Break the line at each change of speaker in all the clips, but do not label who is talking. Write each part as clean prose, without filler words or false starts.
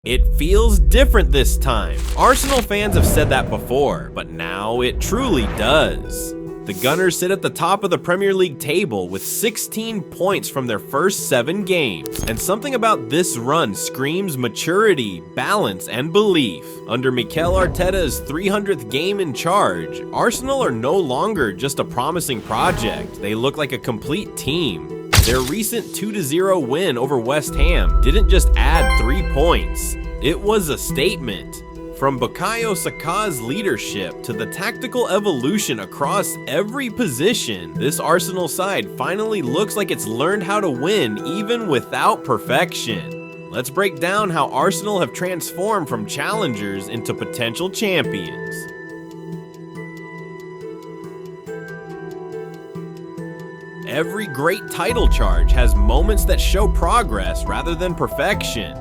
It feels different this time. Arsenal fans have said that before, but now it truly does. The Gunners sit at the top of the Premier League table with 16 points from their first 7 games, and something about this run screams maturity, balance, and belief. Under Mikel Arteta's 300th game in charge, Arsenal are no longer just a promising project, they look like a complete team. Their recent 2-0 win over West Ham didn't just add 3 points, it was a statement. From Bukayo Saka's leadership to the tactical evolution across every position, this Arsenal side finally looks like it's learned how to win even without perfection. Let's break down how Arsenal have transformed from challengers into potential champions. Every great title charge has moments that show progress rather than perfection.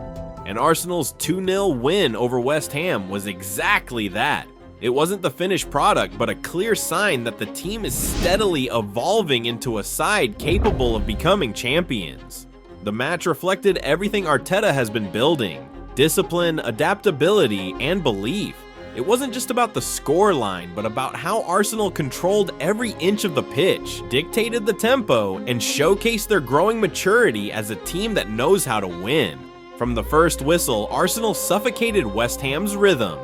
And Arsenal's 2-0 win over West Ham was exactly that. It wasn't the finished product, but a clear sign that the team is steadily evolving into a side capable of becoming champions. The match reflected everything Arteta has been building: discipline, adaptability, and belief. It wasn't just about the scoreline, but about how Arsenal controlled every inch of the pitch, dictated the tempo, and showcased their growing maturity as a team that knows how to win. From the first whistle, Arsenal suffocated West Ham's rhythm.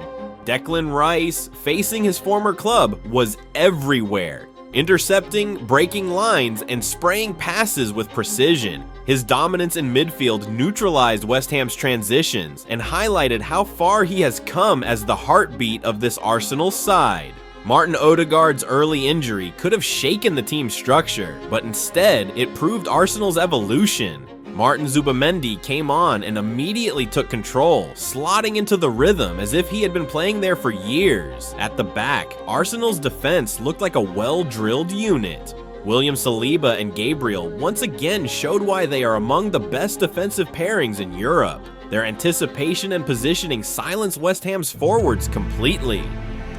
Declan Rice, facing his former club, was everywhere, intercepting, breaking lines, and spraying passes with precision. His dominance in midfield neutralized West Ham's transitions and highlighted how far he has come as the heartbeat of this Arsenal side. Martin Odegaard's early injury could have shaken the team's structure, but instead, it proved Arsenal's evolution. Martin Zubimendi came on and immediately took control, slotting into the rhythm as if he had been playing there for years. At the back, Arsenal's defense looked like a well-drilled unit. William Saliba and Gabriel once again showed why they are among the best defensive pairings in Europe. Their anticipation and positioning silenced West Ham's forwards completely.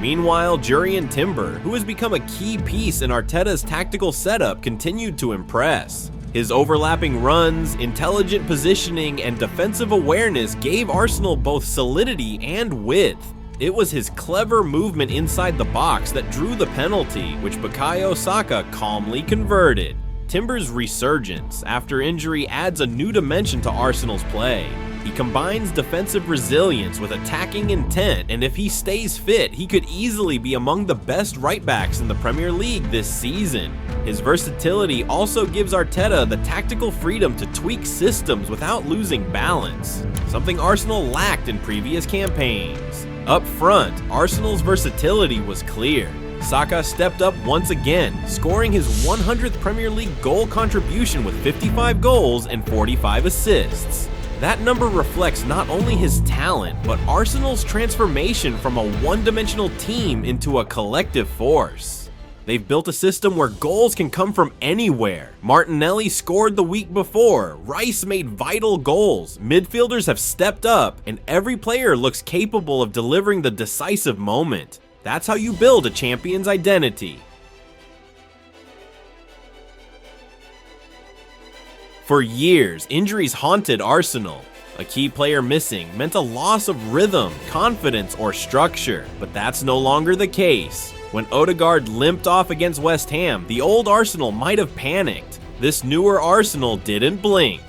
Meanwhile, Jurrien Timber, who has become a key piece in Arteta's tactical setup, continued to impress. His overlapping runs, intelligent positioning, and defensive awareness gave Arsenal both solidity and width. It was his clever movement inside the box that drew the penalty, which Bukayo Saka calmly converted. Timber's resurgence after injury adds a new dimension to Arsenal's play. He combines defensive resilience with attacking intent, and if he stays fit, he could easily be among the best right-backs in the Premier League this season. His versatility also gives Arteta the tactical freedom to tweak systems without losing balance, something Arsenal lacked in previous campaigns. Up front, Arsenal's versatility was clear. Saka stepped up once again, scoring his 100th Premier League goal contribution with 55 goals and 45 assists. That number reflects not only his talent, but Arsenal's transformation from a one-dimensional team into a collective force. They've built a system where goals can come from anywhere. Martinelli scored the week before, Rice made vital goals, midfielders have stepped up, and every player looks capable of delivering the decisive moment. That's how you build a champion's identity. For years, injuries haunted Arsenal. A key player missing meant a loss of rhythm, confidence, or structure, but that's no longer the case. When Odegaard limped off against West Ham, the old Arsenal might have panicked. This newer Arsenal didn't blink.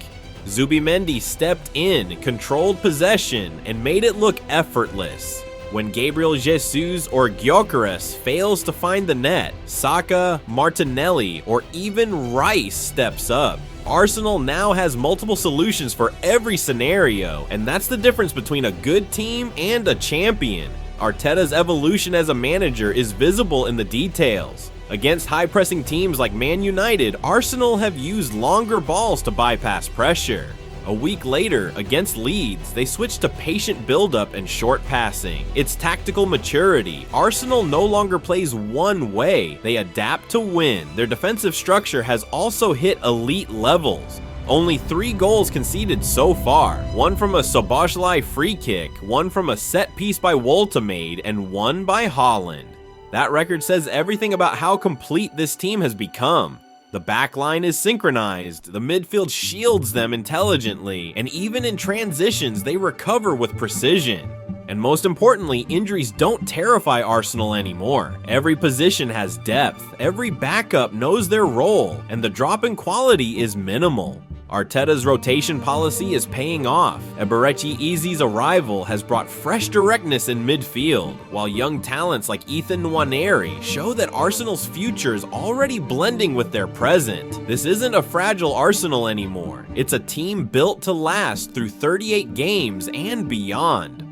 Zubimendi stepped in, controlled possession, and made it look effortless. When Gabriel Jesus or Gyökeres fails to find the net, Saka, Martinelli, or even Rice steps up. Arsenal now has multiple solutions for every scenario, and that's the difference between a good team and a champion. Arteta's evolution as a manager is visible in the details. Against high-pressing teams like Man United, Arsenal have used longer balls to bypass pressure. A week later, against Leeds, they switched to patient build-up and short passing. It's tactical maturity. Arsenal no longer plays one way, they adapt to win. Their defensive structure has also hit elite levels. Only 3 goals conceded so far, one from a Szoboszlai free kick, one from a set piece by Woltemade, and one by Haaland. That record says everything about how complete this team has become. The backline is synchronized, the midfield shields them intelligently, and even in transitions they recover with precision. And most importantly, injuries don't terrify Arsenal anymore. Every position has depth, every backup knows their role, and the drop in quality is minimal. Arteta's rotation policy is paying off. Eberechi Eze's arrival has brought fresh directness in midfield, while young talents like Ethan Nwaneri show that Arsenal's future is already blending with their present. This isn't a fragile Arsenal anymore. It's a team built to last through 38 games and beyond.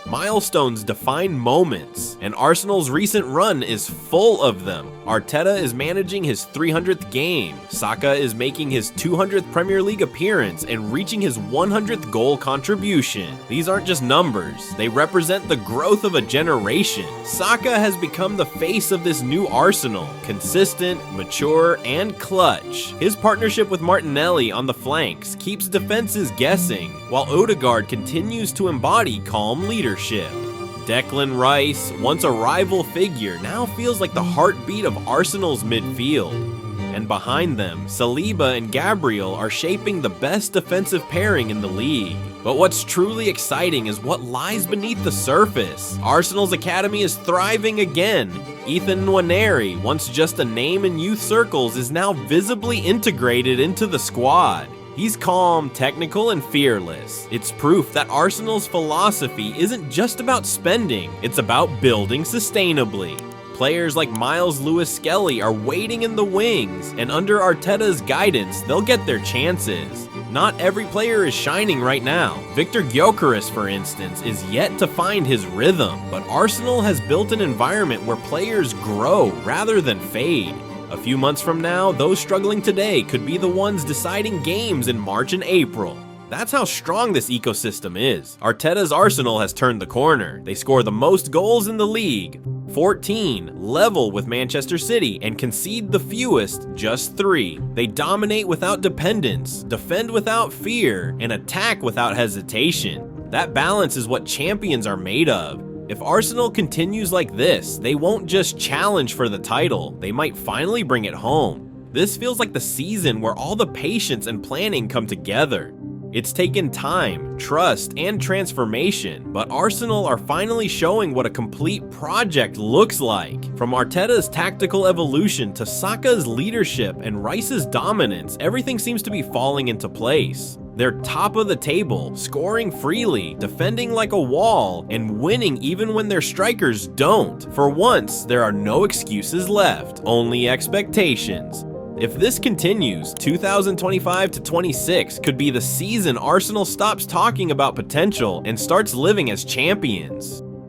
Milestones define moments, and Arsenal's recent run is full of them. Arteta is managing his 300th game, Saka is making his 200th Premier League appearance and reaching his 100th goal contribution. These aren't just numbers, they represent the growth of a generation. Saka has become the face of this new Arsenal, consistent, mature, and clutch. His partnership with Martinelli on the flanks keeps defenses guessing, while Odegaard continues to embody calm leadership. Declan Rice, once a rival figure, now feels like the heartbeat of Arsenal's midfield. And behind them, Saliba and Gabriel are shaping the best defensive pairing in the league. But what's truly exciting is what lies beneath the surface. Arsenal's academy is thriving again. Ethan Nwaneri, once just a name in youth circles, is now visibly integrated into the squad. He's calm, technical, and fearless. It's proof that Arsenal's philosophy isn't just about spending, it's about building sustainably. Players like Miles Lewis-Skelly are waiting in the wings, and under Arteta's guidance, they'll get their chances. Not every player is shining right now. Viktor Gyökeres, for instance, is yet to find his rhythm, but Arsenal has built an environment where players grow rather than fade. A few months from now, those struggling today could be the ones deciding games in March and April. That's how strong this ecosystem is. Arteta's Arsenal has turned the corner. They score the most goals in the league, 14, level with Manchester City, and concede the fewest, just 3. They dominate without dependence, defend without fear, and attack without hesitation. That balance is what champions are made of. If Arsenal continues like this, they won't just challenge for the title, they might finally bring it home. This feels like the season where all the patience and planning come together. It's taken time, trust, and transformation, but Arsenal are finally showing what a complete project looks like. From Arteta's tactical evolution to Saka's leadership and Rice's dominance, everything seems to be falling into place. They're top of the table, scoring freely, defending like a wall, and winning even when their strikers don't. For once, there are no excuses left, only expectations. If this continues, 2025-26 could be the season Arsenal stops talking about potential and starts living as champions.